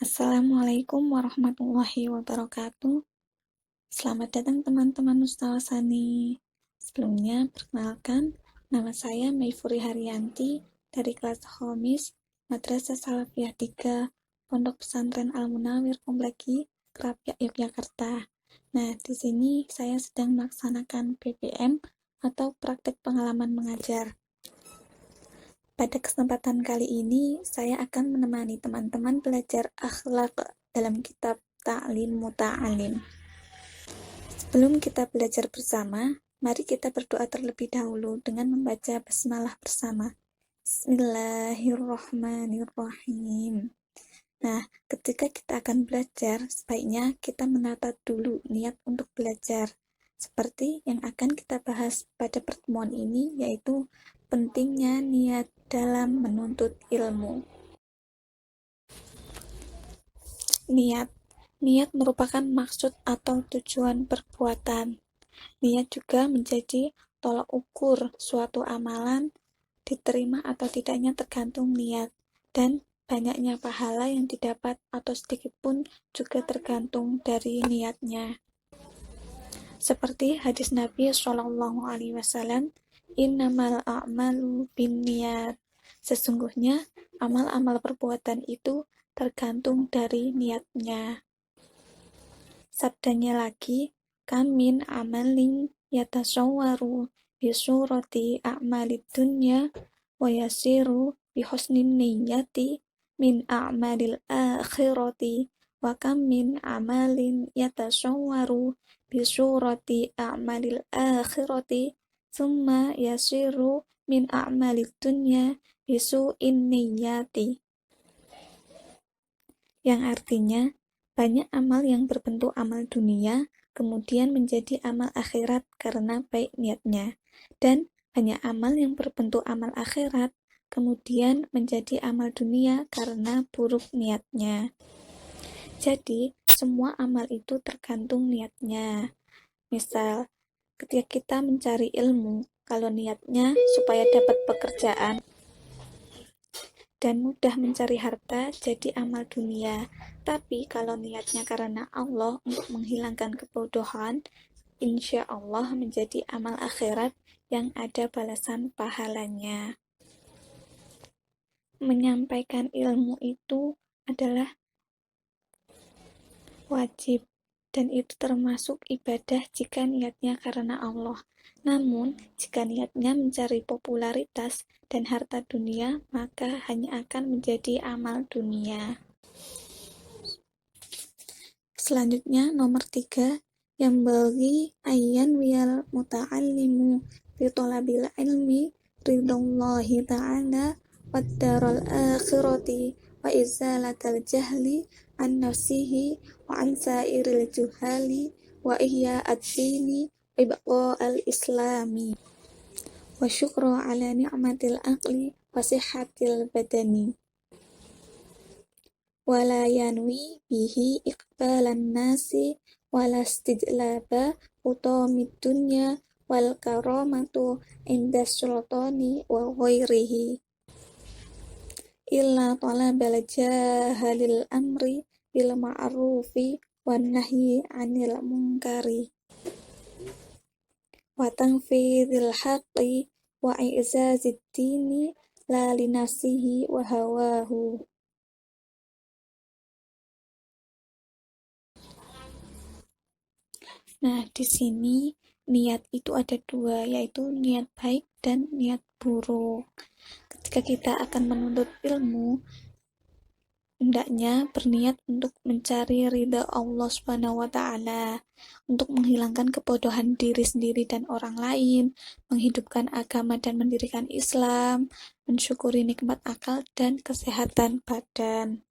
Assalamualaikum warahmatullahi wabarakatuh. Selamat datang teman-teman Mustawasani. Sebelumnya, perkenalkan, nama saya Maifuri Haryanti dari kelas Khomis, Madrasah Salafiyah 3, Pondok Pesantren Al-Munawir Kompleki, Krapyak, Yogyakarta. Nah, di sini saya sedang melaksanakan PPM atau praktek pengalaman mengajar. Pada kesempatan kali ini, saya akan menemani teman-teman belajar akhlak dalam kitab Ta'lim Muta'alim. Sebelum kita belajar bersama, mari kita berdoa terlebih dahulu dengan membaca basmalah bersama. Bismillahirrahmanirrahim. Nah, ketika kita akan belajar, sebaiknya kita menata dulu niat untuk belajar. Seperti yang akan kita bahas pada pertemuan ini, yaitu pentingnya niat dalam menuntut ilmu. Niat merupakan maksud atau tujuan perbuatan. Niat juga menjadi tolak ukur suatu amalan diterima atau tidaknya tergantung niat, dan banyaknya pahala yang didapat atau sedikit pun juga tergantung dari niatnya. Seperti hadis Nabi SAW, innamal a'malu binniyat. Sesungguhnya amal-amal perbuatan itu tergantung dari niatnya. Sabdanya lagi, kamin amalin yatasawwaru bisurati a'malid dunya wa yasiru bihusnin niyyati min a'malil akhirati wa kam min amalin yatasawwaru bisurati a'malil akhirati summa yasiru min a'malid dunya bisu'in niyyati. Yang artinya, banyak amal yang berbentuk amal dunia, kemudian menjadi amal akhirat karena baik niatnya. Dan banyak amal yang berbentuk amal akhirat, kemudian menjadi amal dunia karena buruk niatnya. Jadi, semua amal itu tergantung niatnya. Misal, ketika kita mencari ilmu, kalau niatnya supaya dapat pekerjaan dan mudah mencari harta, jadi amal dunia. Tapi kalau niatnya karena Allah untuk menghilangkan kebodohan, insya Allah menjadi amal akhirat yang ada balasan pahalanya. Menyampaikan ilmu itu adalah wajib, dan itu termasuk ibadah jika niatnya karena Allah. Namun, jika niatnya mencari popularitas dan harta dunia, maka hanya akan menjadi amal dunia. Selanjutnya, nomor 3, yang bagi ayyan wiyal muta'allimu fi thalabil ilmi ridallahi ta'ala wad daral akhirati wa izalatal jahli an nafsihi wa an sairil juhali wa ihya ad-dini wa ibqa'al islami wa syukra ala ni'matil aqli wa sihhatil badani wala yanwi bihi iqbalan nasi wala istijlaba utamid dunya wal karamatu inda sultani wa ghairihi illa talabal jahalil amri bil ma'rufi wan nahyi 'anil munkari wa tanfidhil haqqi wa i'zazid dini la li nafsihi wa hawahu. Nah, di sini niat itu ada dua, yaitu niat baik dan niat buruk. Ketika kita akan menuntut ilmu, hendaknya berniat untuk mencari ridha Allah Subhanahu wa Ta'ala, untuk menghilangkan kebodohan diri sendiri dan orang lain, menghidupkan agama dan mendirikan Islam, mensyukuri nikmat akal dan kesehatan badan.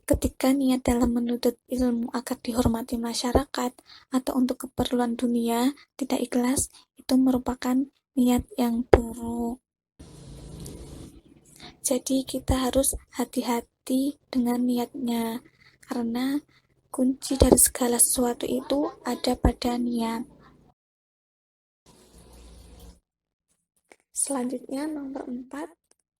Ketika niat dalam menuntut ilmu agar dihormati masyarakat atau untuk keperluan dunia tidak ikhlas, itu merupakan niat yang buruk. Jadi kita harus hati-hati dengan niatnya, karena kunci dari segala sesuatu itu ada pada niat. Selanjutnya nomor 4,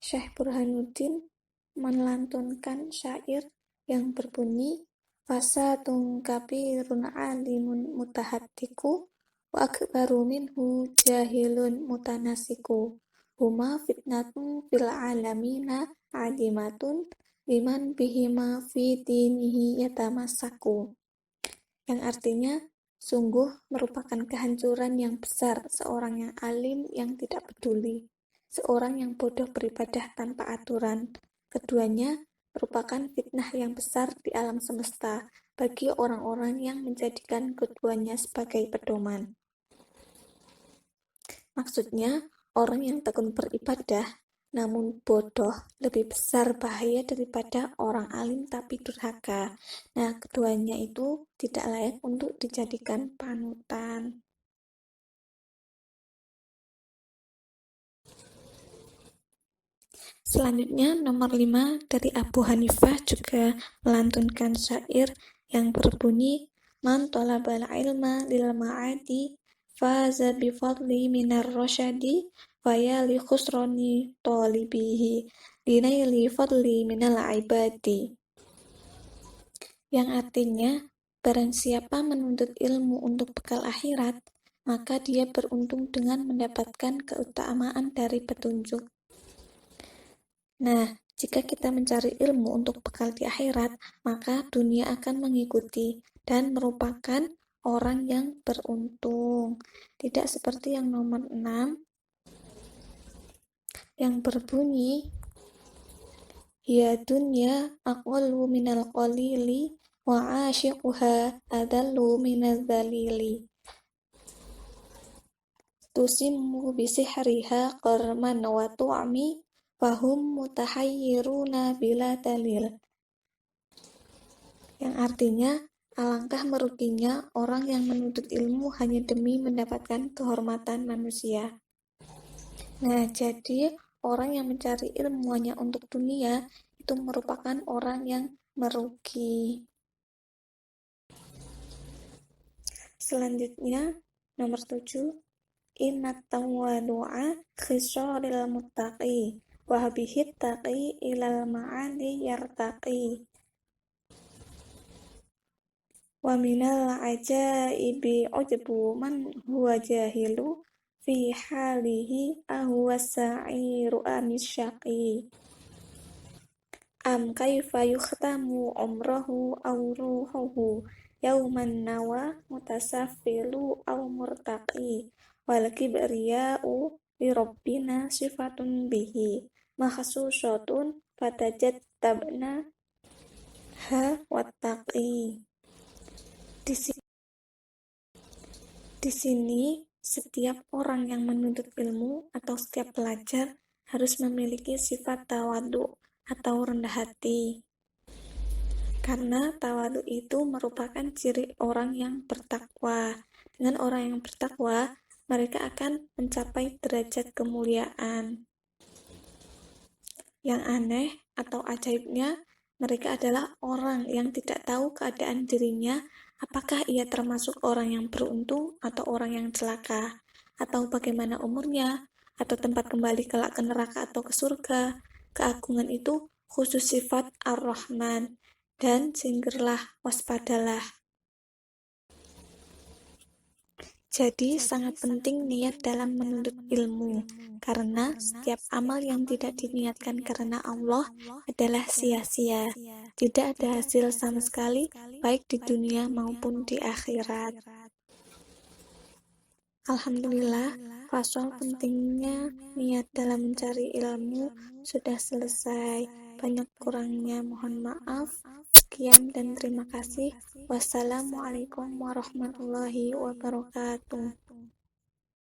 Syekh Burhanuddin melantunkan syair yang berbunyi fasatun kabirun alimun mutahatiku wa akbaru minhu jahilun mutanasiku huma fitnatun fil alamina adimatun liman bihima fi dinihi yatamasaku, yang artinya sungguh merupakan kehancuran yang besar seorang yang alim yang tidak peduli, seorang yang bodoh beribadah tanpa aturan. Keduanya merupakan fitnah yang besar di alam semesta bagi orang-orang yang menjadikan keduanya sebagai pedoman. Maksudnya, orang yang tekun beribadah namun bodoh lebih besar bahaya daripada orang alim tapi durhaka. Nah, keduanya itu tidak layak untuk dijadikan panutan. Selanjutnya, nomor 5 dari Abu Hanifah juga melantunkan syair yang berbunyi man talabal ilma lil ma'adi faza bifadli minar rasyadi faya li khusroni talibihi linaili fadli minal ibadi, yang artinya barang siapa menuntut ilmu untuk bekal akhirat maka dia beruntung dengan mendapatkan keutamaan dari petunjuk. Nah, jika kita mencari ilmu untuk bekal di akhirat, maka dunia akan mengikuti dan merupakan orang yang beruntung. Tidak seperti yang nomor 6 yang berbunyi ya dunya aqallu minal qalili wa ashiquha adallu minal dhalili tusimmu bisihriha qarman wa tu'mi fahum mutahayyiruna bila dalil, yang artinya alangkah meruginya orang yang menuntut ilmu hanya demi mendapatkan kehormatan manusia. Nah, jadi orang yang mencari ilmu hanya untuk dunia itu merupakan orang yang merugi. Selanjutnya, nomor 7, innat tawadu'a khisaril muttaqi wa bihit taqi ilal ma'ali yartaqi wa minal ajaibi ujbu man huwa jahilu fi halihi ahwa sa'iru amisyaqi am kaifa yukhtamu umrahu aw ruhuhu yauman nawa mutasaffilu aw murtaqi wal kibriya'u li rabbina sifatun bihi makhsusatun fatajattabna ha wattaqi. Di sini setiap orang yang menuntut ilmu atau setiap pelajar harus memiliki sifat tawadu atau rendah hati, karena tawadu itu merupakan ciri orang yang bertakwa. Dengan orang yang bertakwa, mereka akan mencapai derajat kemuliaan. Yang aneh atau ajaibnya, mereka adalah orang yang tidak tahu keadaan dirinya, apakah ia termasuk orang yang beruntung atau orang yang celaka, atau bagaimana umurnya, atau tempat kembali kelak ke neraka atau ke surga. Keagungan itu khusus sifat Ar-Rahman, dan singgirlah, waspadalah. Jadi sangat penting niat dalam menuntut ilmu, karena setiap amal yang tidak diniatkan karena Allah adalah sia-sia. Tidak ada hasil sama sekali, baik di dunia maupun di akhirat. Alhamdulillah, fasal pentingnya niat dalam mencari ilmu sudah selesai. Banyak kurangnya mohon maaf. Sekian dan terima kasih. Wassalamualaikum warahmatullahi wabarakatuh.